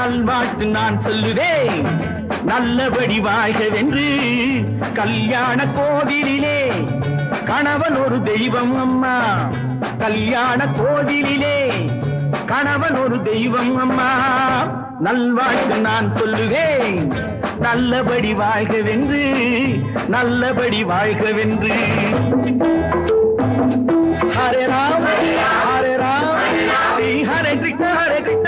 நல்வாழ்த்து நான் சொல்லுவேன் நல்லபடி வாழ்கவென்று கல்யாண கோவிலிலே கணவன் ஒரு தெய்வம் அம்மா கல்யாண கோவிலிலே கணவன் ஒரு தெய்வம் அம்மா நல்வாழ்த்து நான் சொல்லுவேன் நல்லபடி வாழ்கவென்று நல்லபடி வாழ்கவென்று ஹரே ராம் ஹரே ராம் ஹரே கிருஷ்ண ஹரே கிருஷ்ண